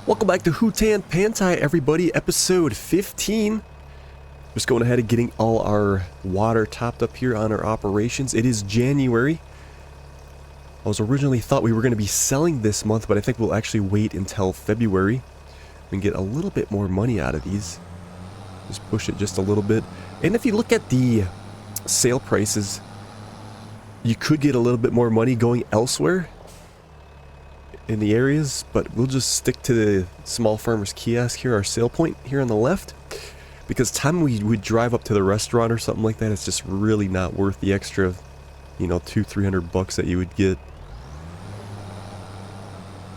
Welcome back to Hutan Pantai, everybody, episode 15. Just going ahead and getting all our water topped up here on our operations. It is January. I was originally thought we were going to be selling this month, but I think we'll actually wait until February and get a little bit more money out of these. Just push it just a little bit. And if you look at the sale prices, you could get a little bit more money going elsewhere in the areas, but we'll just stick to the small farmers kiosk here, our sale point here on the left, because time we would drive up to the restaurant or something like that, it's just really not worth the extra, you know, $200-300 bucks that you would get.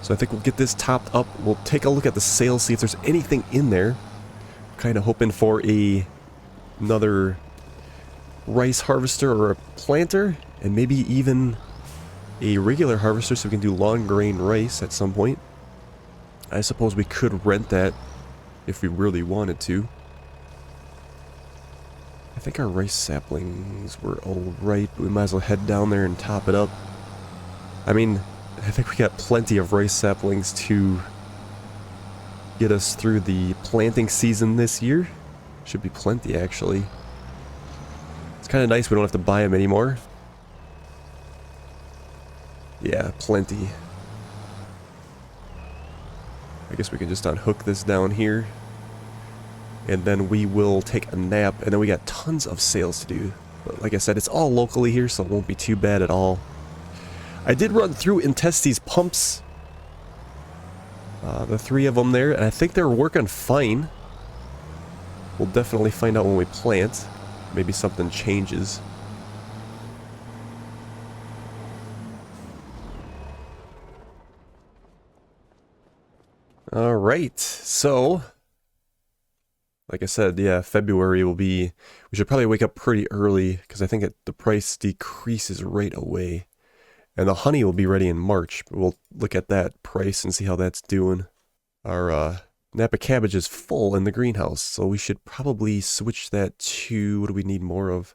So I think we'll get this topped up. We'll take a look at the sales, see if there's anything in there. Kind of hoping for another rice harvester or a planter, and maybe even a regular harvester so we can do long grain rice at some point. I suppose we could rent that if we really wanted to. I think our rice saplings were all right, but we might as well head down there and top it up. I mean, I think we got plenty of rice saplings to get us through the planting season this year. Should be plenty, actually. It's kind of nice we don't have to buy them anymore. Yeah, plenty. I guess we can just unhook this down here. And then we will take a nap, and then we got tons of sales to do. But like I said, it's all locally here, so it won't be too bad at all. I did run through and test these pumps. The 3 of them there, and I think they're working fine. We'll definitely find out when we plant. Maybe something changes. Alright, so like I said, yeah, February will be, we should probably wake up pretty early because I think the price decreases right away. And the honey will be ready in March, but we'll look at that price and see how that's doing. Our Napa cabbage is full in the greenhouse, so we should probably switch that to, what do we need more of?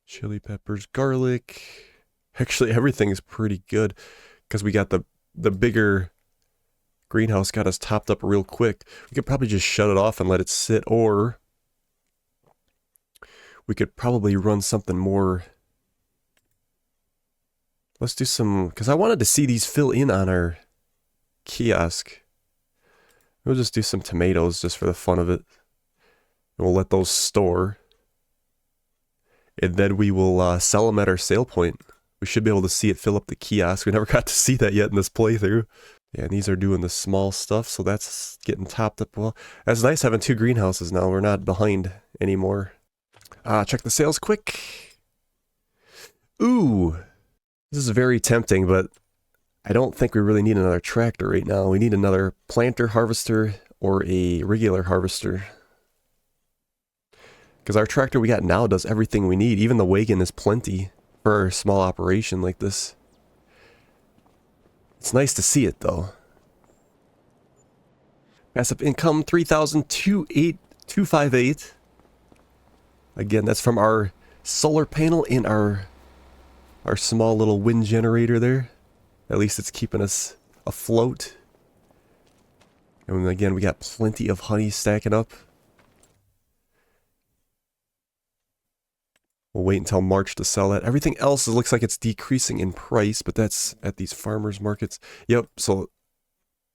Chili peppers, garlic. Actually, everything is pretty good because we got the bigger greenhouse got us topped up real quick. We could probably just shut it off and let it sit, or we could probably run something more. Let's do some, because I wanted to see these fill in on our kiosk. We'll just do some tomatoes just for the fun of it. And we'll let those store. And then we will sell them at our sale point. We should be able to see it fill up the kiosk. We never got to see that yet in this playthrough. Yeah, and these are doing the small stuff, so that's getting topped up well. That's nice having 2 greenhouses now. We're not behind anymore. Check the sales quick. Ooh, this is very tempting, but I don't think we really need another tractor right now. We need another planter harvester or a regular harvester. Because our tractor we got now does everything we need. Even the wagon is plenty for a small operation like this. It's nice to see it, though. Passive income, 3,258. Again, that's from our solar panel in our small little wind generator there. At least it's keeping us afloat. And again, we got plenty of honey stacking up. We'll wait until March to sell that. Everything else looks like it's decreasing in price, but that's at these farmers markets. Yep, so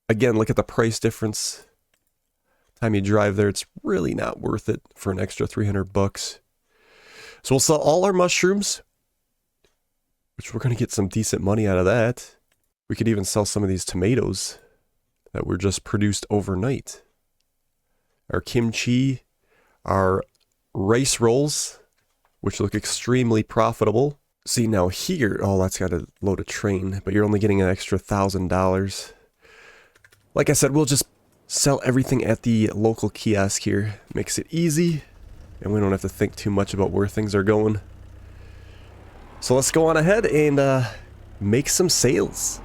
again, look at the price difference. Time you drive there, it's really not worth it for an extra 300 bucks. So we'll sell all our mushrooms, which we're going to get some decent money out of that. We could even sell some of these tomatoes that were just produced overnight. Our kimchi, our rice rolls, which look extremely profitable. See now here, oh, that's got to load a train, but you're only getting an extra $1,000. Like I said, we'll just sell everything at the local kiosk here. Makes it easy, and we don't have to think too much about where things are going. So let's go on ahead and make some sales.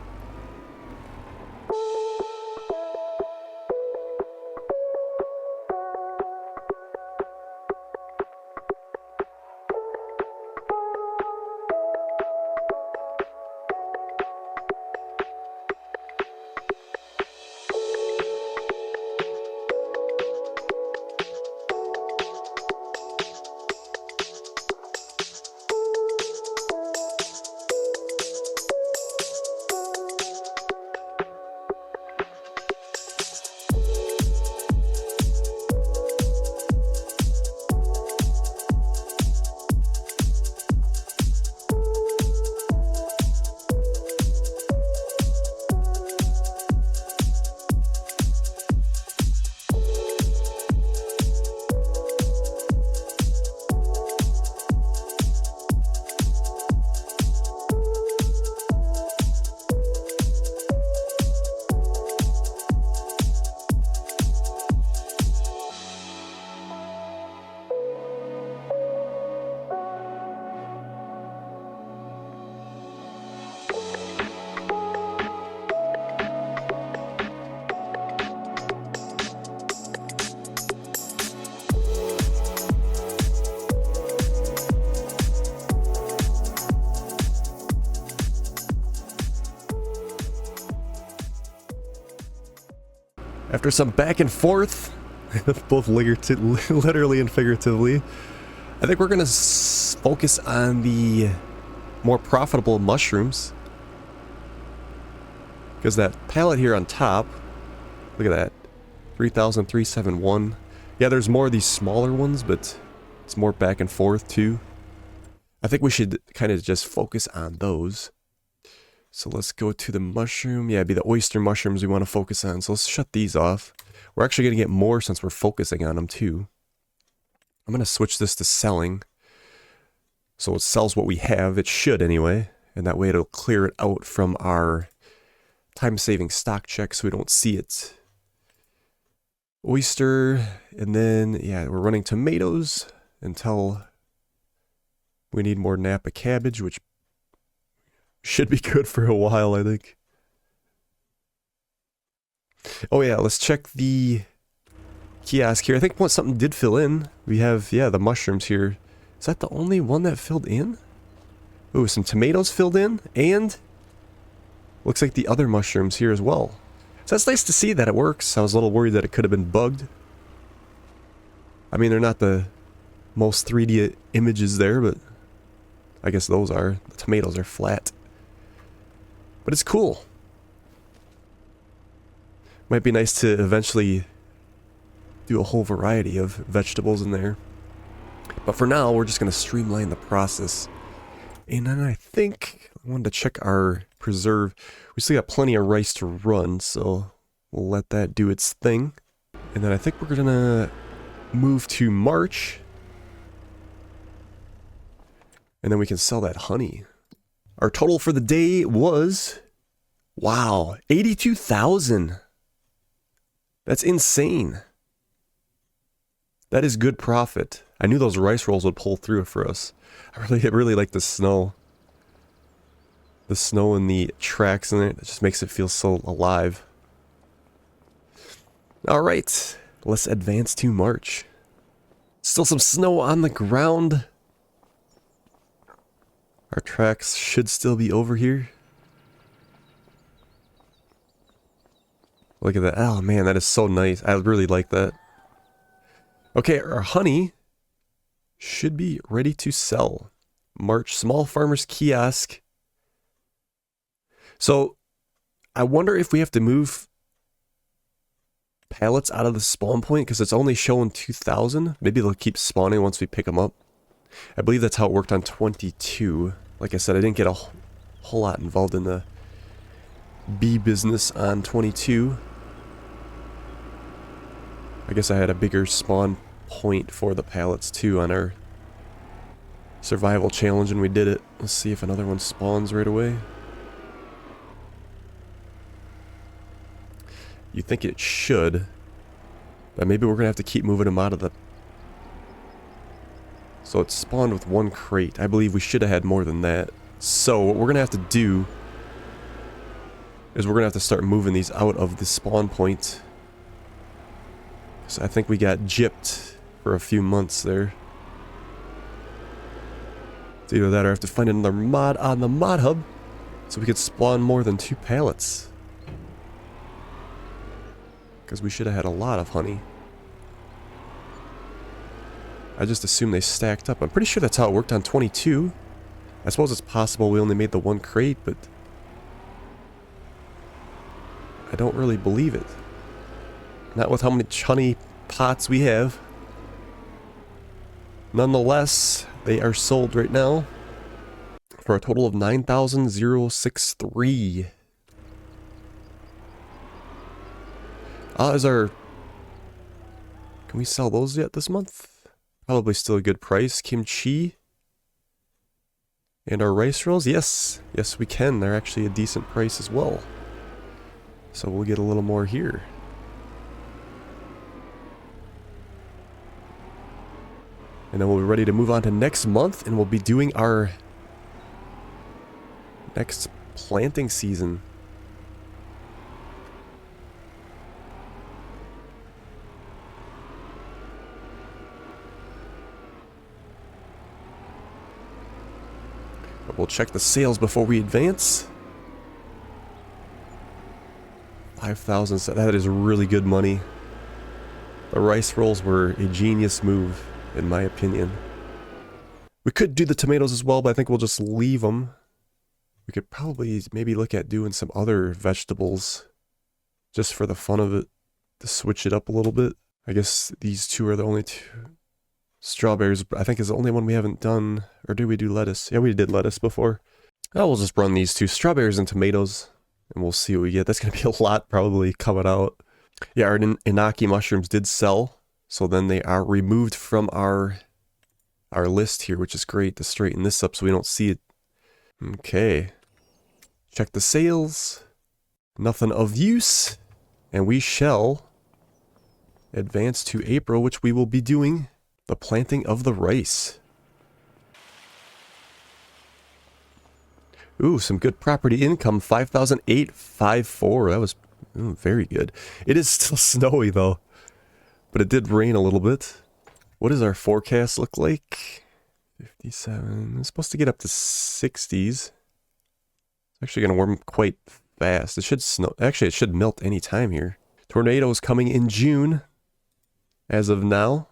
After some back and forth, both literally and figuratively, I think we're going to focus on the more profitable mushrooms. Because that pallet here on top, look at that, 3,371. Yeah, there's more of these smaller ones, but it's more back and forth too. I think we should kind of just focus on those. So let's go to the mushroom. Yeah, it'd be the oyster mushrooms we want to focus on. So let's shut these off. We're actually going to get more since we're focusing on them too. I'm going to switch this to selling. So it sells what we have. It should anyway. And that way it'll clear it out from our time-saving stock check so we don't see it. Oyster. And then, yeah, we're running tomatoes until we need more Napa cabbage, which should be good for a while, I think. Oh yeah, let's check the kiosk here. I think something did fill in. We have, yeah, the mushrooms here. Is that the only one that filled in? Ooh, some tomatoes filled in, and looks like the other mushrooms here as well. So that's nice to see that it works. I was a little worried that it could have been bugged. I mean, they're not the most 3D images there, but I guess those are. The tomatoes are flat. But it's cool. Might be nice to eventually do a whole variety of vegetables in there. But for now, we're just going to streamline the process. And then I think I wanted to check our preserve. We still got plenty of rice to run, so we'll let that do its thing. And then I think we're going to move to March. And then we can sell that honey. Our total for the day was, wow, 82,000. That's insane. That is good profit. I knew those rice rolls would pull through for us. I really like the snow. The snow and the tracks in it just makes it feel so alive. Alright, let's advance to March. Still some snow on the ground. Our tracks should still be over here. Look at that. Oh man, that is so nice. I really like that. Okay, our honey should be ready to sell. March Small Farmers Kiosk. So, I wonder if we have to move pallets out of the spawn point because it's only showing 2,000. Maybe they'll keep spawning once we pick them up. I believe that's how it worked on 22. Like I said, I didn't get a whole lot involved in the bee business on 22. I guess I had a bigger spawn point for the pallets too on our survival challenge and we did it. Let's see if another one spawns right away. You think it should, but maybe we're gonna have to keep moving them out of the... So it spawned with one crate. I believe we should have had more than that. So what we're gonna have to do is we're gonna have to start moving these out of the spawn point. So I think we got gypped for a few months there. It's either that or I have to find another mod on the mod hub so we could spawn more than 2 pallets. Because we should have had a lot of honey. I just assumed they stacked up. I'm pretty sure that's how it worked on 22. I suppose it's possible we only made the 1 crate, but I don't really believe it. Not with how many honey pots we have. Nonetheless, they are sold right now for a total of 9,063. Is our... Can we sell those yet this month? Probably still a good price. Kimchi. And our rice rolls? Yes. Yes, we can. They're actually a decent price as well. So we'll get a little more here. And then we'll be ready to move on to next month, and we'll be doing our next planting season. But we'll check the sales before we advance. 5,000, that is really good money. The rice rolls were a genius move, in my opinion. We could do the tomatoes as well, but I think we'll just leave them. We could probably maybe look at doing some other vegetables, just for the fun of it, to switch it up a little bit. I guess these two are the only two. Strawberries, I think, is the only one we haven't done. Or did we do lettuce? Yeah, we did lettuce before. Oh, we'll just run these two, strawberries and tomatoes, and we'll see what we get. That's going to be a lot probably coming out. Yeah, our Inaki mushrooms did sell, so then they are removed from our list here, which is great to straighten this up so we don't see it. Okay. Check the sales. Nothing of use. And we shall advance to April, which we will be doing the planting of the rice. Ooh, some good property income, 5,854. That was very good. It is still snowy though, but it did rain a little bit. What does our forecast look like? 57. It's supposed to get up to 60s. It's actually going to warm quite fast. It should snow. Actually, it should melt any time here. Tornadoes coming in June. As of now.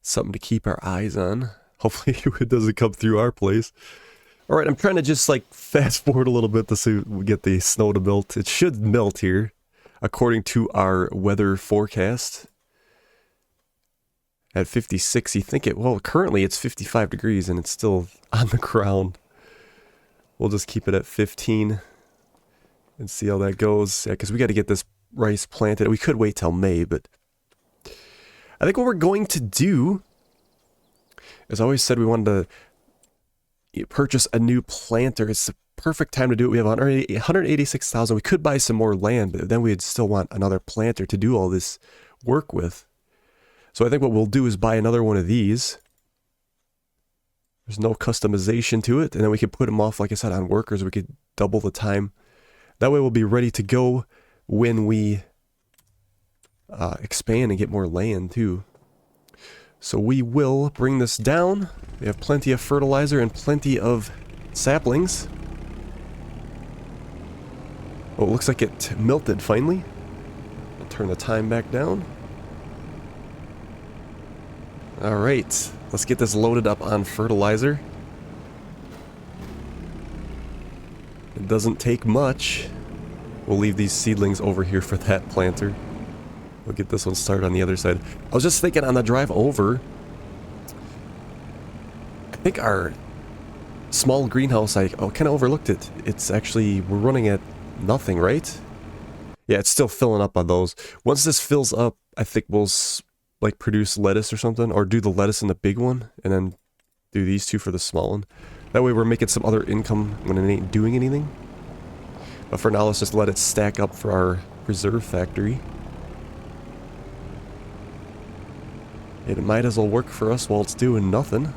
Something to keep our eyes on. Hopefully it doesn't come through our place. Alright, I'm trying to just like fast forward a little bit to see if we get the snow to melt. It should melt here, according to our weather forecast. At 56, you think it... Well, currently it's 55 degrees and it's still on the ground. We'll just keep it at 15 and see how that goes. Yeah, because we got to get this rice planted. We could wait till May, but... I think what we're going to do... As I always said, we wanted to purchase a new planter. It's the perfect time to do it. We have 186,000. We could buy some more land, but then we'd still want another planter to do all this work with. So I think what we'll do is buy another one of these. There's no customization to it. And then we can put them off, like I said, on workers. We could double the time. That way we'll be ready to go when we expand and get more land too. So we will bring this down. We have plenty of fertilizer and plenty of saplings. Oh, it looks like it melted finally. I'll turn the time back down. Alright, let's get this loaded up on fertilizer. It doesn't take much. We'll leave these seedlings over here for that planter. We'll get this one started on the other side. I was just thinking on the drive over, I think our small greenhouse, I kind of overlooked it. It's actually, we're running at nothing, right? Yeah, it's still filling up on those. Once this fills up, I think we'll like produce lettuce or something, or do the lettuce in the big one, and then do these two for the small one. That way we're making some other income when it ain't doing anything. But for now, let's just let it stack up for our preserve factory. It might as well work for us while it's doing nothing.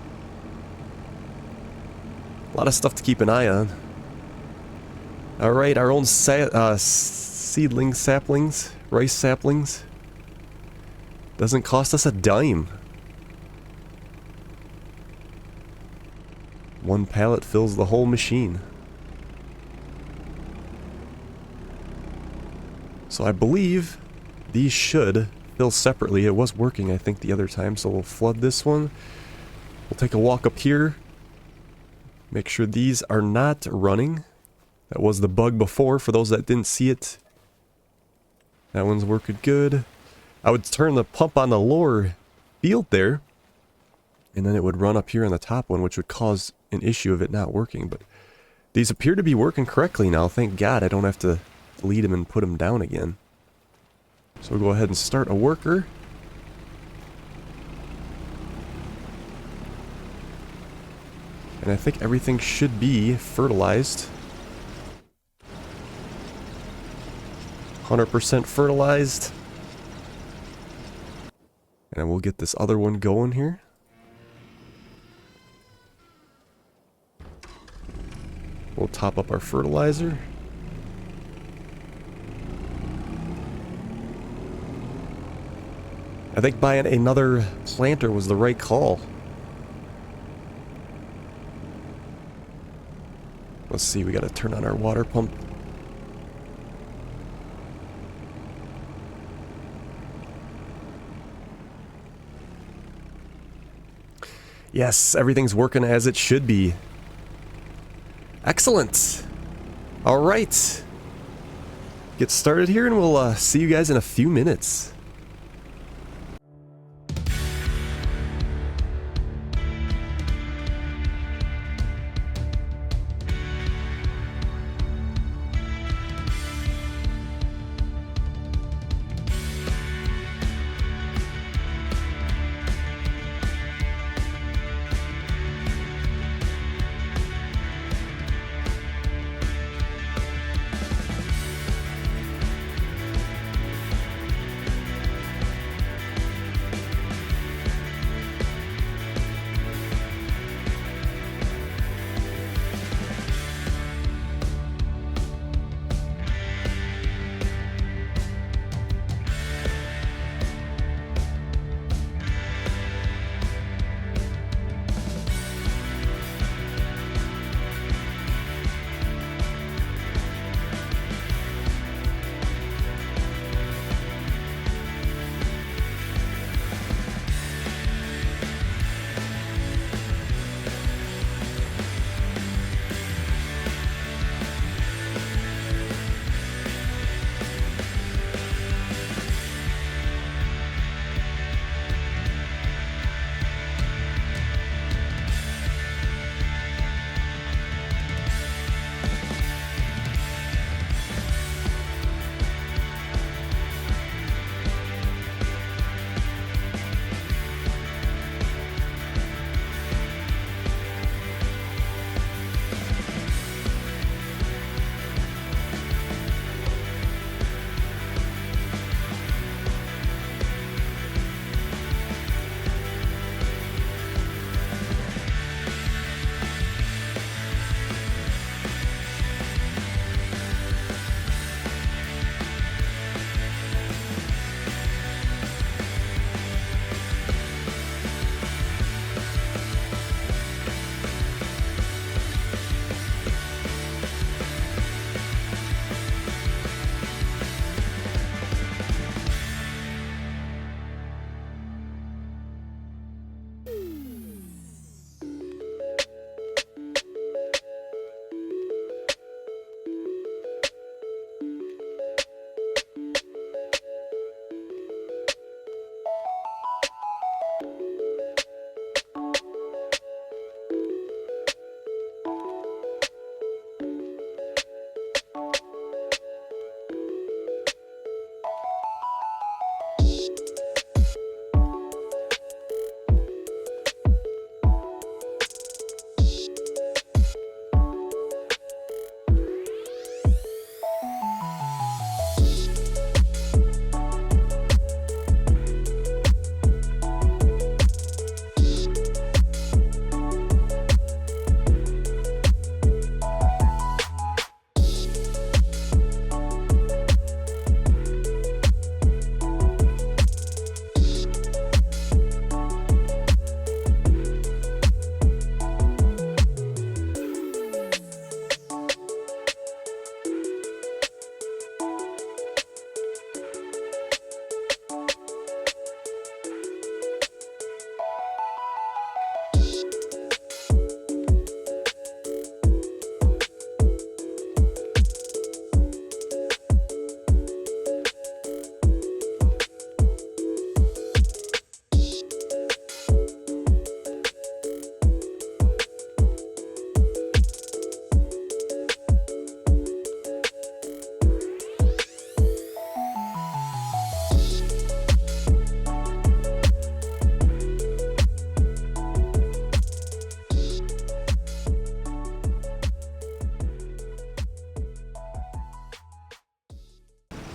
A lot of stuff to keep an eye on. Alright, our own seedling saplings, rice saplings. Doesn't cost us a dime. One pallet fills the whole machine. So I believe these should fill separately. It was working, I think, the other time, so we'll flood this one. We'll take a walk up here. Make sure these are not running. That was the bug before, for those that didn't see it. That one's working good. I would turn the pump on the lower field there, and then it would run up here on the top one, which would cause an issue of it not working. But these appear to be working correctly now. Thank God I don't have to lead them and put them down again. So we'll go ahead and start a worker. And I think everything should be fertilized. 100% fertilized. And we'll get this other one going here. We'll top up our fertilizer. I think buying another planter was the right call. Let's see, we gotta turn on our water pump. Yes, everything's working as it should be. Excellent. All right. Get started here and we'll see you guys in a few minutes.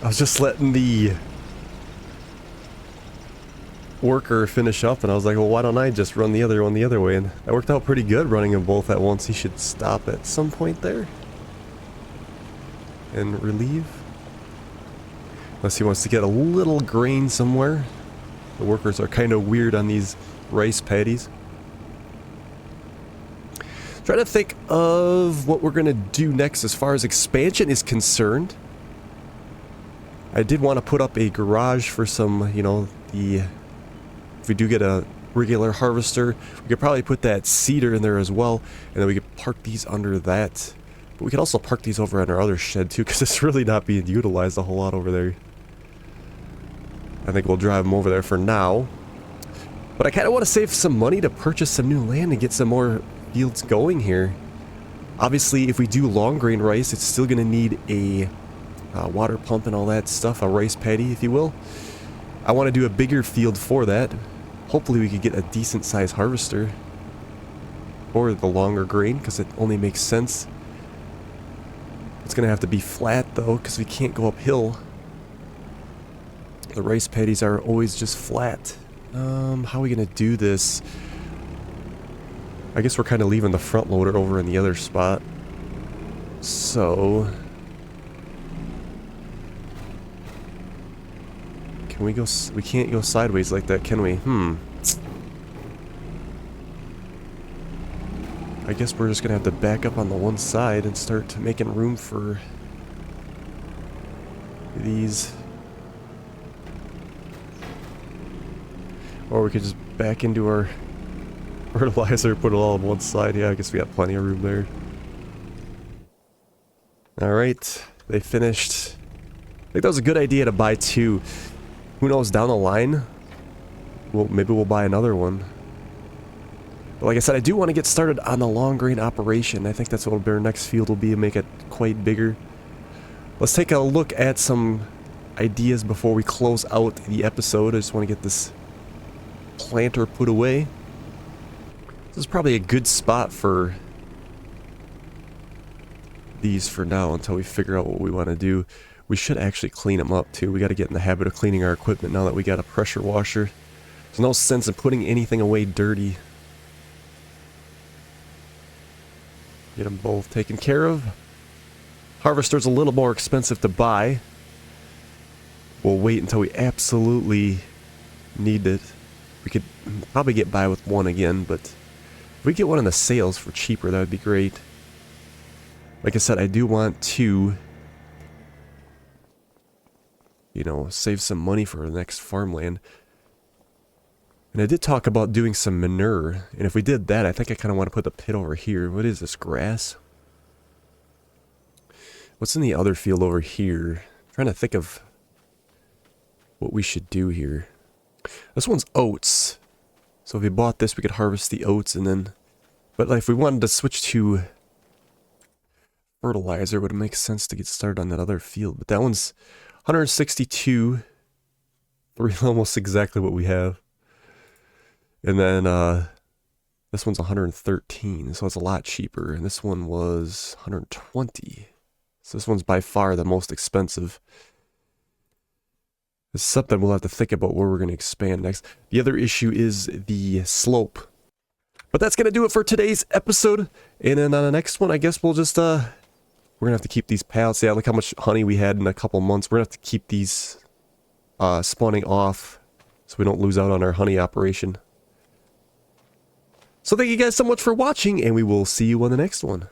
I was just letting the worker finish up, and I was like, well, why don't I just run the other one the other way? And that worked out pretty good, running them both at once. He should stop at some point there and relieve, unless he wants to get a little grain somewhere. The workers are kind of weird on these rice paddies. Trying to think of what we're gonna do next as far as expansion is concerned. I did want to put up a garage for some, you know, if we do get a regular harvester. We could probably put that seeder in there as well, and then we could park these under that. But we could also park these over in our other shed too, because it's really not being utilized a whole lot over there. I think we'll drive them over there for now. But I kind of want to save some money to purchase some new land and get some more fields going here. Obviously, if we do long grain rice, it's still going to need a water pump and all that stuff, a rice paddy, if you will. I want to do a bigger field for that. Hopefully we could get a decent sized harvester for the longer grain, because it only makes sense. It's going to have to be flat though, because we can't go uphill. The rice paddies are always just flat. How are we going to do this? I guess we're kind of leaving the front loader over in the other spot. So can we go? We can't go sideways like that, can we? I guess we're just going to have to back up on the one side and start making room for these. Or we could just back into our fertilizer, put it all on one side. Yeah, I guess we got plenty of room there. Alright, they finished. I think that was a good idea to buy two. Who knows, down the line, well, maybe we'll buy another one. But like I said, I do want to get started on the long grain operation. I think that's what our next field will be, and make it quite bigger. Let's take a look at some ideas before we close out the episode. I just want to get this planter put away. This is probably a good spot for these for now until we figure out what we want to do. We should actually clean them up too. We got to get in the habit of cleaning our equipment now that we got a pressure washer. There's no sense in putting anything away dirty. Get them both taken care of. Harvester's a little more expensive to buy. We'll wait until we absolutely need it. We could probably get by with one again, but if we get one in the sales for cheaper, that would be great. Like I said, I do want to, you know, save some money for the next farmland. And I did talk about doing some manure, and if we did that, I think I kind of want to put the pit over here. What is this, grass? What's in the other field over here? I'm trying to think of what we should do here. This one's oats. So if we bought this, we could harvest the oats and then... But like, if we wanted to switch to fertilizer, it would make sense to get started on that other field. But that one's 162. Almost exactly what we have. And then this one's 113, so it's a lot cheaper. And this one was 120. So this one's by far the most expensive. It's something we'll have to think about where we're going to expand next. The other issue is the slope. But that's going to do it for today's episode. And then on the next one, I guess we'll just, we're going to have to keep these pallets. Yeah, look how much honey we had in a couple months. We're going to have to keep these spawning off so we don't lose out on our honey operation. So thank you guys so much for watching, and we will see you on the next one.